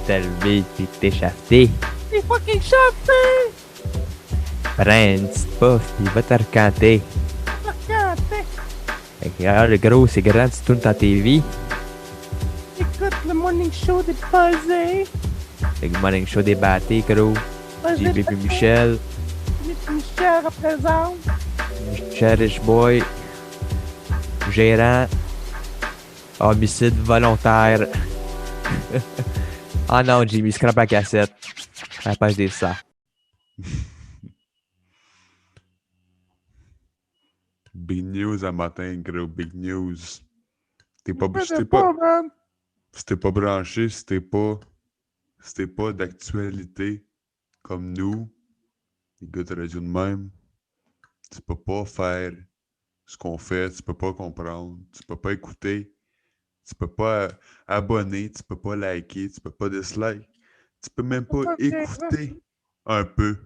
te lever pis t'échaffer. C'est fucking chanté! Prends une petite puff pis va te recanter. Regardez! Fait que, ah, le gros, c'est grand, tu tournes ta TV. Écoute le morning show des buzzés. Le morning show des bâtés, gros. JB pis Michel. Michel représente. Michel Rich Boy. Gérant. Homicide volontaire. Ah non, Jimmy, scrap la cassette. À la page des ça. Big news à matin, gros, big news. Si t'es pas branché, si t'es pas d'actualité comme nous, les gars de radio de même, tu peux pas faire ce qu'on fait, tu peux pas comprendre, tu peux pas écouter, tu peux pas abonner, tu peux pas liker, tu peux pas dislike, tu peux même pas 75 ans. écouter un peu.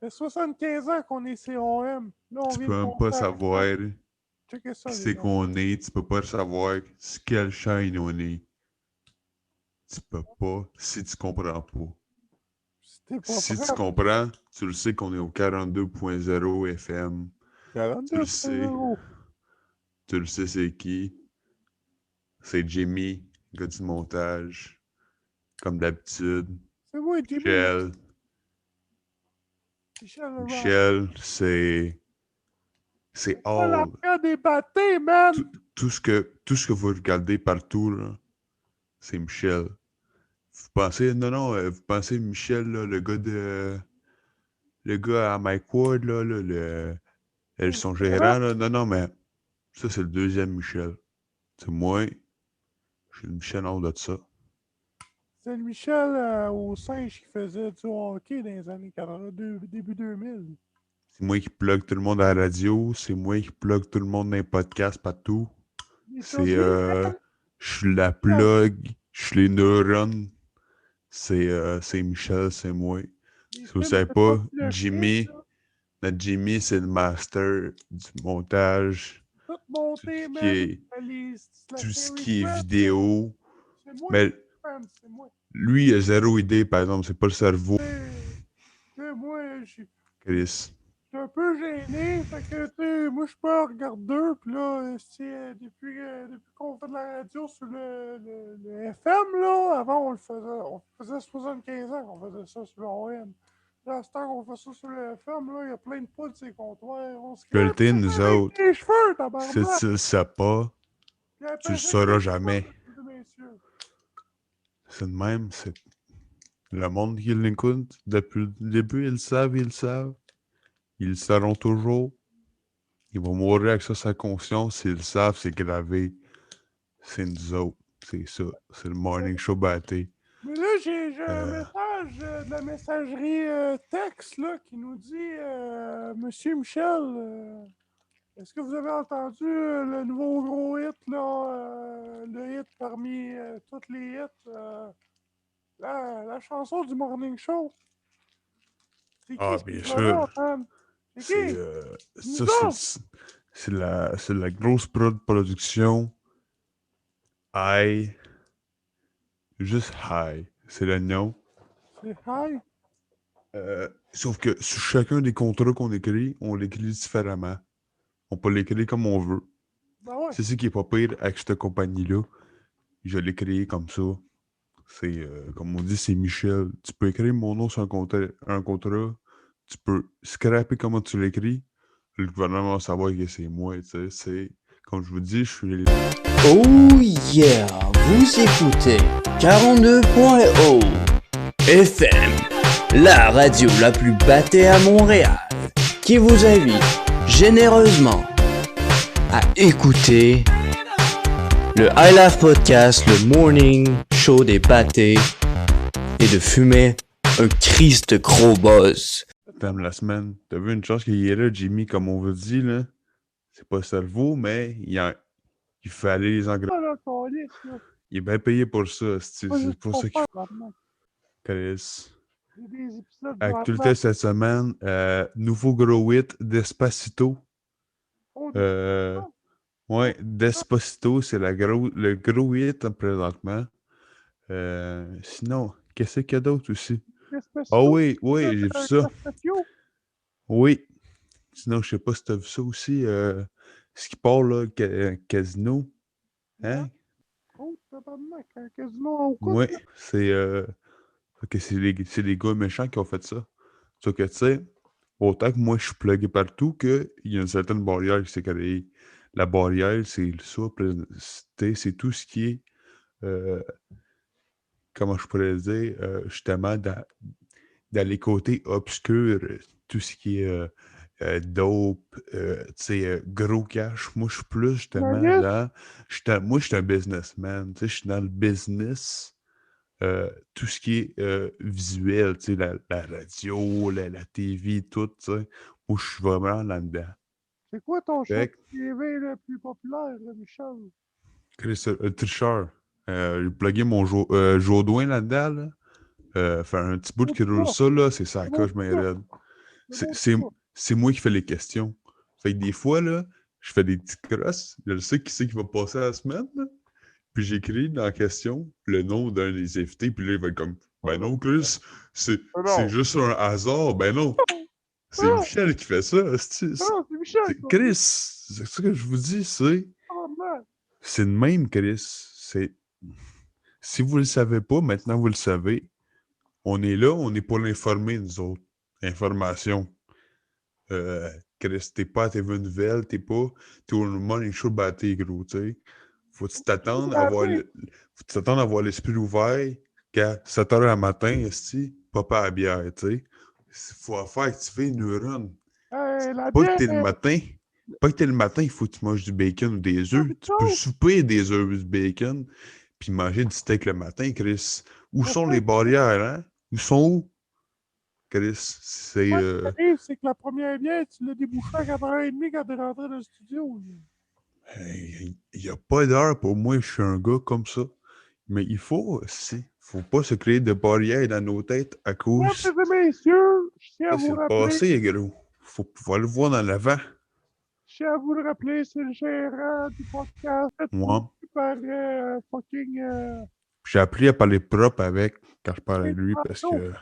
Ça fait 75 ans qu'on est COM. Là, on Tu vient peux de même pas compter. savoir Checkez ça, qui les c'est gars. qu'on est, tu peux pas savoir sur quelle chaîne on est. Tu peux pas si tu comprends pas. C'était pas Si prêt. tu comprends, tu le sais qu'on est au 42.0 FM. Tu le sais. 42,0. Tu le sais c'est qui. C'est Jimmy, gars du montage. Comme d'habitude. C'est moi, Jimmy. Michel. Michel, c'est Pas la all. fin des bâtés, man. Tout ce que vous regardez partout, là, c'est Michel. Vous pensez, vous pensez Michel, là, le gars à Mike Ward, son gérant, là. Non, mais ça, c'est le deuxième Michel. C'est moi, je suis le Michel en haut de ça. C'est le Michel au singe qui faisait du hockey dans les années 82, début 2000. C'est moi qui plug tout le monde à la radio, c'est moi qui plug tout le monde dans les podcasts partout. C'est, je suis la plug, je suis les neurones. C'est Michel, c'est moi. Si vous savez pas, Jimmy, notre Jimmy, c'est le master du montage. Tout monté, Tout ce qui est, tout ce qui est vidéo. C'est moi, Mais c'est moi. lui, il a zéro idée, par exemple, c'est pas le cerveau. C'est moi, je suis Chris. un peu gêné, fait que, tu sais, moi, je suis pas regardeur, pis là, depuis qu'on fait de la radio sur le FM, là, avant, on faisait 75 ans qu'on faisait ça sur le OM. Là, à ce temps qu'on fait ça sur le FM, là, il y a plein de poules de ces comptoirs. On se crée Qualité, nous autres. les cheveux, Si tabarnak! tu le sais pas, tu le sauras jamais. C'est de même, c'est le monde qui l'écoute, depuis le début, ils le savent, ils le savent. Ils le sauront toujours. Ils vont mourir avec ça sa conscience. S'ils le savent, c'est gravé. C'est nous autres. C'est ça. C'est le morning show batté. Mais là, j'ai un message de la messagerie texte là, qui nous dit Monsieur Michel, est-ce que vous avez entendu le nouveau gros hit, là, le hit parmi tous les hits, la chanson du Morning Show? C'est qui? Ah, bien sûr. C'est qui? C'est la grosse production. High. Juste High. C'est le nom. C'est High? Sauf que sur chacun des contrats qu'on écrit, on l'écrit différemment. On peut l'écrire comme on veut. Ben ouais. C'est ce qui est pas pire avec cette compagnie-là. Je l'ai créé comme ça. C'est, comme on dit, c'est Michel. Tu peux écrire mon nom sur un contrat. Tu peux scraper comment tu l'écris. Le gouvernement va savoir que c'est moi. Tu sais, c'est, comme je vous dis, je suis... Oh yeah, vous écoutez 42.0 FM, la radio la plus battée à Montréal, qui vous invite généreusement à écouter le I Love Podcast, le morning show des battés, et de fumer un Christ gros buzz. T'aimes la semaine. T'as vu une chose qu'il est là, Jimmy, comme on vous dit, là? C'est pas le cerveau, mais il fait aller les engrais. Il est bien payé pour ça. C'est pour ça qu'il faut. Chris. Actualité cette semaine, nouveau gros hit, Despacito. Ouais, Despacito, c'est le gros hit présentement. Sinon, Qu'est-ce qu'il y a d'autre aussi? Espresso, Ah oui, j'ai vu ça. Caspaccio. Oui. Sinon, je sais pas si t'as vu ça aussi. Ce qui part, là, Casino. Hein? Oh, tabarnak, un casino au coude. Ouais, c'est ok, c'est les gars méchants qui ont fait ça. Sauf que, tu sais, autant que moi, je suis plugué partout, qu'il y a une certaine barrière qui s'est créée. La barrière, c'est ça, c'est tout ce qui est, euh, comment je pourrais dire, justement, dans les côtés obscurs, tout ce qui est dope, tu sais, gros cash. Moi, je suis plus justement Nuggets. moi, je suis un businessman. Tu sais, je suis dans le business. Tout ce qui est visuel, tu sais, la radio, la TV, tout, tu sais. Moi, je suis vraiment là-dedans. C'est quoi ton show Fait que, TV le plus populaire, là, Michel? Chris, tricheur. J'ai plugué mon Jodoin là-dedans, là. Faire un petit bout qui roule ça, là, c'est ça, que je raide. C'est moi qui fais les questions. Fait que des fois, là, je fais des petits crosses. Je sais qui c'est qui va passer la semaine, là. Puis j'écris dans la question le nom d'un des invités, puis là, il va être comme ben non, Chris, c'est juste un hasard. Ben non, c'est Ah, Michel qui fait ça. c'est Michel, quoi. Chris, c'est ce que je vous dis, c'est de même, Chris. Si vous le savez pas, maintenant vous le savez. On est là, on est pour l'informer, nous autres. Information. Chris, t'es pas à TV Nouvelle, t'es au Morning Show batté, gros, tu sais. Faut-tu t'attendre à avoir l'esprit ouvert qu'à 7 h le matin, esti, pas à bière, tu sais. Faut faire activer une neurone. La Pas que bière, t'es le matin. Pas que t'es le matin, il faut que tu manges du bacon ou des œufs. Tu peux souper des œufs du bacon, puis manger du steak le matin, Chris. Où sont les barrières, hein? Où sont où? Chris, c'est... ce qui arrive, c'est que la première bière, tu l'as débouchée à 4h30 quand t'es rentré dans le studio. Il n'y a pas d'heure pour moi, je suis un gars comme ça. Mais il faut pas se créer de barrières dans nos têtes à cause... Mesdames et messieurs, je tiens à Ça, c'est vous le rappeler, passé, gros. Faut pouvoir le voir dans l'avant. c'est le gérant du podcast Moi, par fucking... j'ai appris à parler propre avec quand je parle à lui parce que...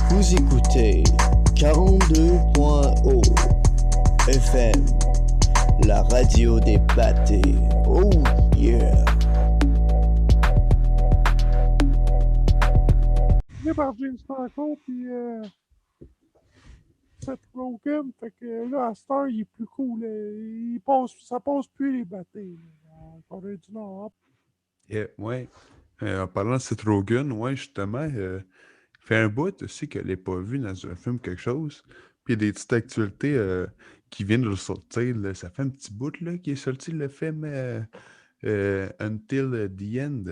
Vous écoutez 42.0 FM, la radio des pâtés. Oh yeah! par James Franco, puis Seth Rogen, fait que là, à cette heure, il est plus cool. Ça passe plus les bâtés. Corée du Nord. Yeah, ouais. En parlant de Seth Rogen, ouais, justement, il fait un bout aussi qu'elle n'est pas vu dans un film quelque chose. Puis il y a des petites actualités qui viennent de sortir. Là. Ça fait un petit bout là, qui est sorti le film Until the End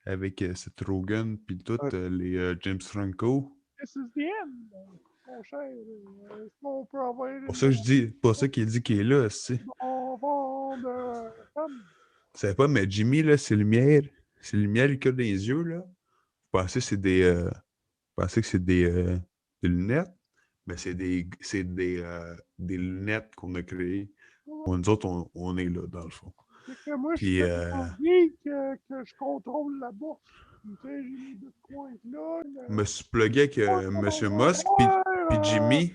avec Seth Rogen puis tout les James Franco. This is the end, mon cher. On peut avoir Pour ça que je dis, pour ça qu'il dit qu'il est là, c'est. on vend de femmes. Je savais pas, mais Jimmy, là, c'est lumière qu'il a dans les yeux, là. Vous pensez que c'est des lunettes? Mais c'est des lunettes qu'on a créées. Nous autres, on est là, dans le fond. C'est que moi, Puis, je suis que je contrôle la bourse. Tu sais, j'ai mis deux coins là. je me suis plugué avec M. Musk, puis Jimmy.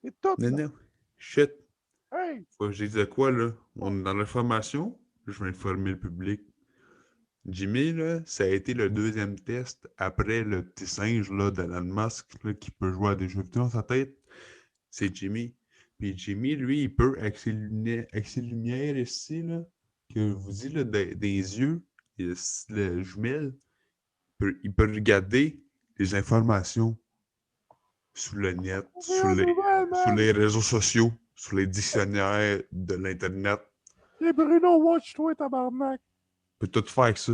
Et tout. Non, shit. Hey! Faut que je dise quoi, là? On est dans l'information. Je vais informer le public. Jimmy, là, ça a été le deuxième test après le petit singe là, d'Elon Musk là, qui peut jouer à des jeux vidéo dans sa tête. C'est Jimmy. Puis Jimmy, lui, il peut, avec ses lumières ici, là, que je vous dis, là, des yeux, le jumelle, il peut regarder les informations sur le net, sur les réseaux sociaux, sur les dictionnaires de l'Internet. Et Bruno, watch-toi, tabarnak. Il peut tout faire avec ça.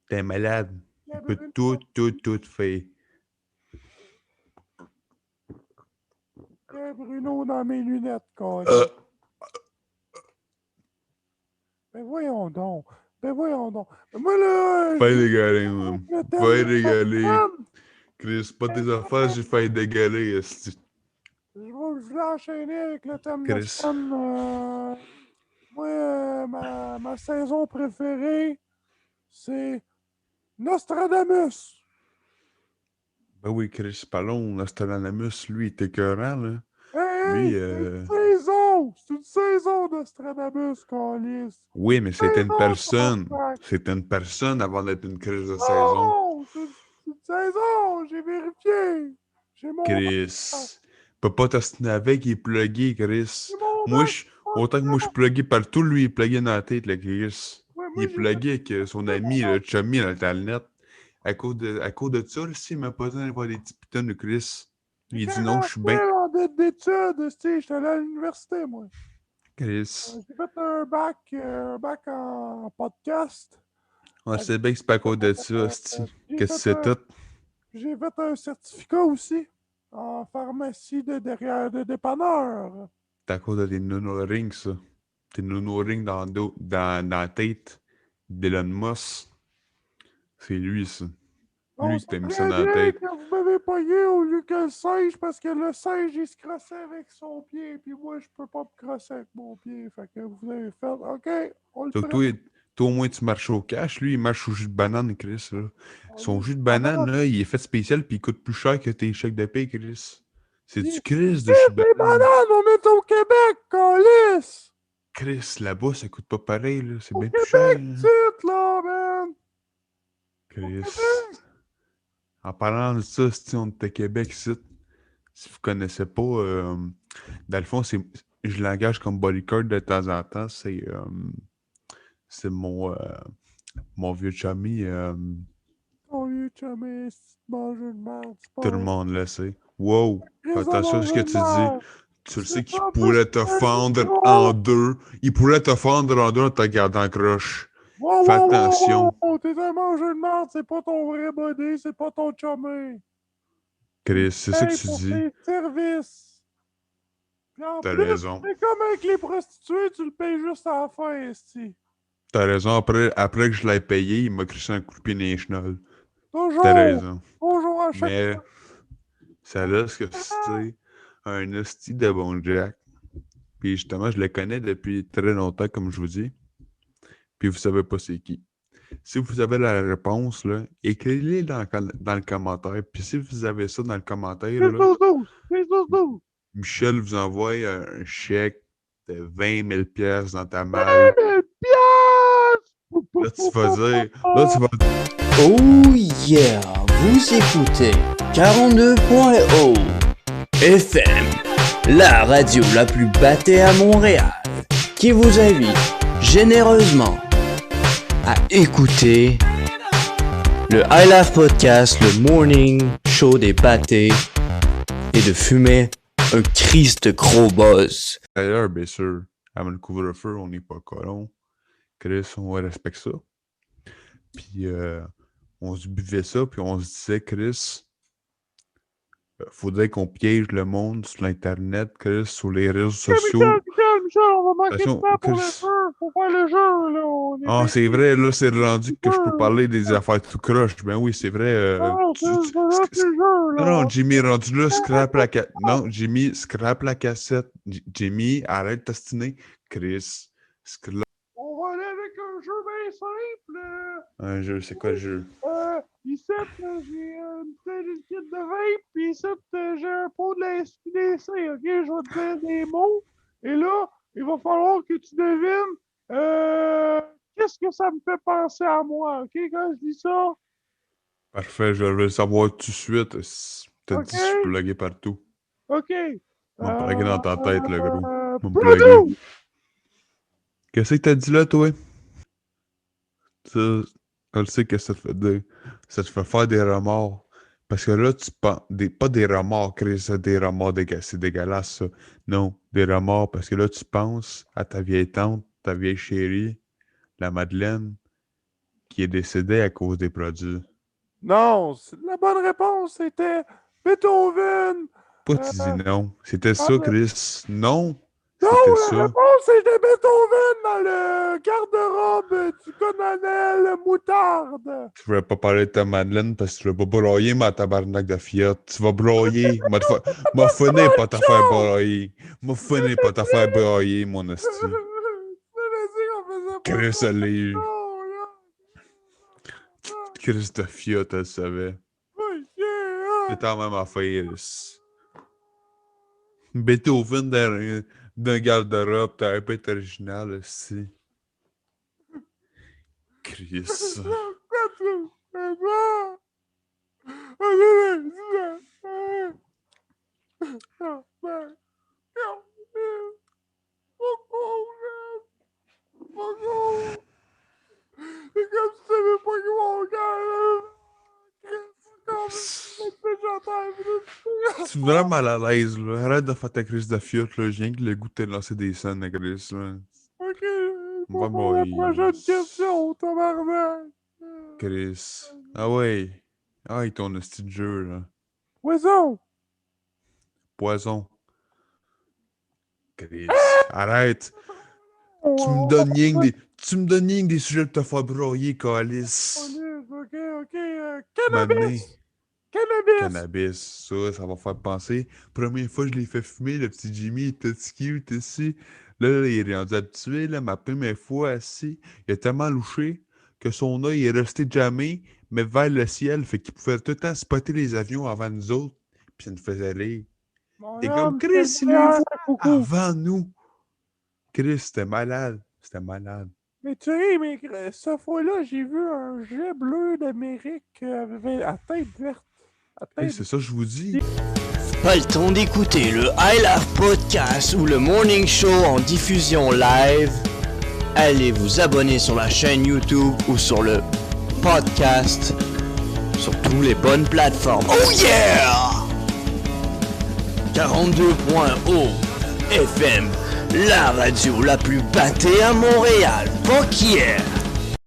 T'es malade. Il peut tout faire. Bruno dans mes lunettes, quoi. Ben voyons donc. Moi, là... Fais dégaler, man. Fais dégaler. Chris, pas tes affaires, j'ai fait dégaler, esti. Je vais enchaîner avec le thème de la Chris. semaine. Moi, ma saison préférée, c'est Nostradamus. Ben oui, Chris Pallon, Nostradamus, lui, il était écœurant, là. Hey, Lui, c'est une saison d'Astradamus, câlisse. oui, mais c'était une Saison, personne. tabarnak. C'était une personne avant d'être une crise de saison. Non, c'est une saison, j'ai vérifié. J'ai mon bac, Chris. Peut pas t'ostiner avec, il est plugué, Chris. j'ai mon Moi, bac. autant que moi, je suis plugué partout, lui, il est plugué dans la tête, le Chris. Ouais, Il moi, est j'ai plugué avec son fait mon ami, le bac. chummy, dans le net. À cause de ça, là, s'il m'a pas besoin d'avoir des petits pitons de Chris. J'ai Il dit non, je 40 suis 000 bien. en dette d'études, j'étais allé à l'université, moi. Chris. J'ai fait un bac en podcast. On sait bien que c'est pas à cause de ça, hostie. J'ai Qu'est-ce que c'est fait, tout? j'ai fait un certificat aussi en pharmacie de dépanneur. C'est à cause de tes nono-rings, ça. Tes nono-rings dans la tête d'Elon Musk. C'est lui, ça. On Lui sait qui t'a mis ça très dans la bien tête. que vous m'avez pogné au lieu que le singe parce que le singe il se crossait avec son pied puis moi je peux pas me crosser avec mon pied. Fait que vous avez fait OK, on le Donc, prend. toi, au moins, tu marches au cash. Lui, il marche au jus de banane, Chris. Là. Son jus de Ah, banane, là, il est fait spécial puis il coûte plus cher que tes chèques de paie, Chris. C'est du Chris, Chris de jus de les banane. bananes, on est au Québec, calice! Chris, là-bas, ça coûte pas pareil, là. C'est Au bien plus cher. Québec, titre, là, man! Chris. En parlant de ça, si on était à Québec, ici, si vous connaissez pas, dans le fond, je l'engage comme bodyguard de temps en temps. C'est mon vieux chummy. Ton vieux chumé, c'est mangeur de merde, c'est Tout pas le vrai. monde le sait. Wow! Fais Chris de attention à ce que mangeur de tu dis. merde. Tu le C'est sais qu'il en pourrait plus te un fendre micro. en deux. Il pourrait te fendre en deux en te gardant en croche. Wow, Fais wow, wow, attention. wow! T'es un mangeur de merde, c'est pas ton vrai body, c'est pas ton chumé. Chris, c'est ça que Hey, tu pour dis. tes services. Puis en T'as plus, raison. c'est comme avec les prostituées, tu le payes juste à la fin, esti. T'as raison. Après que je l'ai payé, il m'a crissé un coup de pied dans les chenolles. Toujours! T'as raison. Toujours à chaque Mais ça reste que c'est un hostie de bon Jack. Puis justement, je le connais depuis très longtemps, comme je vous dis. Puis vous savez pas c'est qui. Si vous avez la réponse, là, écrivez-les dans le commentaire. Puis si vous avez ça dans le commentaire, là, 12-12! 12-12! Michel vous envoie un chèque de 20 000 pièces dans ta malle. 20 piastres! Là, tu vas dire... Là, tu vas Oh yeah, vous écoutez 42.0 FM, la radio la plus battée à Montréal, qui vous invite généreusement à écouter le I Love Podcast, le morning show des battés, et de fumer un Christ gros buzz. D'ailleurs, bien sûr, avant le couvre-feu, on n'est pas colons. Chris, on respecte ça. Puis on se buvait ça, puis on se disait, Chris, faudrait qu'on piège le monde sur l'Internet, Chris, sur les réseaux sociaux. Michel, on va manquer de Attention, temps pour le Chris. jeu. Faut faire le jeu, là. On est Ah, bien- c'est vrai, là, c'est rendu que je peux parler des affaires tout croche. Ben oui, c'est vrai. Non, c'est là, c'est le jeu, là. Non, Jimmy, rendu là, scrap la cassette. Non, Jimmy, scrap la cassette. Jimmy, arrête de t'astiner. Chris, On va aller avec un jeu bien simple. un jeu, c'est quoi le jeu? Ici, j'ai une petite kit de vape, puis ici, j'ai un pot de la SQDC, ok? Je vais te dire des mots, et là, il va falloir que tu devines qu'est-ce que ça me fait penser à moi, ok? Quand je dis ça, Parfait, je veux le savoir tout de suite. T'as Ok. dit que je suis plugué partout. ok. M'en plugué dans ta tête, le gros. M'en Produce! plugué. Qu'est-ce que t'as dit là, toi? Ça, je le sais que ça te fait dire. Ça te fait faire des remords. Parce que là, tu penses. Pas des remords, Chris, c'est des remords c'est dégueulasse, ça. Non, des remords, parce que là, tu penses à ta vieille tante, ta vieille chérie, la Madeleine, qui est décédée à cause des produits. Non, la bonne réponse c'était Beethoven! Pas tu dis non. C'était ça, mais- Chris. Non, Non, c'était la ça. réponse c'était Beethoven dans le garde-robe du colonel Moutarde! Tu voulais pas parler de ta Madeleine parce que tu veux pas broyer ma tabarnak de fiotte. Tu vas broyer. M'a finir pas te faire broyer. M'a finir pas te faire broyer, mon esti. Chris, elle est- Chris de fiotte, elle savait. C'est la même affaire. Beethoven d'un garde-robe, t'aurais pas été original, aussi. Chris. C'est comme si t'avais pas que mon gars, Tu suis vraiment mal à l'aise, là. Arrête de faire ta crise de fiotte, là. J'ai rien que le goût de te lancer des scènes, la Chris, là. Ok, Va pour la mourir. prochaine question, tabarnak. Chris. Ah ouais. Ah, ton hostie de jeu, là. Poisson! Poison. Chris. Arrête. Tu me donnes rien que des sujets pour te faire broyer, calice. Ok. M'amener. Cannabis! Ça va faire penser. Première fois que je l'ai fait fumer, le petit Jimmy, il était cute ici. Là, il est rendu habitué. Là, ma première fois assis, il a tellement louché que son œil est resté jamais, mais vers le ciel. Fait qu'il pouvait tout le temps spotter les avions avant nous autres. Puis ça nous faisait rire. T'es comme Chris, il les voit avant nous. Chris, c'était malade. C'était malade. Mais tu sais, mais cette fois-là, j'ai vu un jet bleu d'Amérique à tête verte. Hey, c'est ça que je vous dis. Pas le temps d'écouter le I Love Podcast ou le Morning Show en diffusion live? Allez vous abonner sur la chaîne YouTube ou sur le podcast sur toutes les bonnes plateformes. Oh yeah! 42.0 FM, la radio la plus battée à Montréal. Fuck yeah!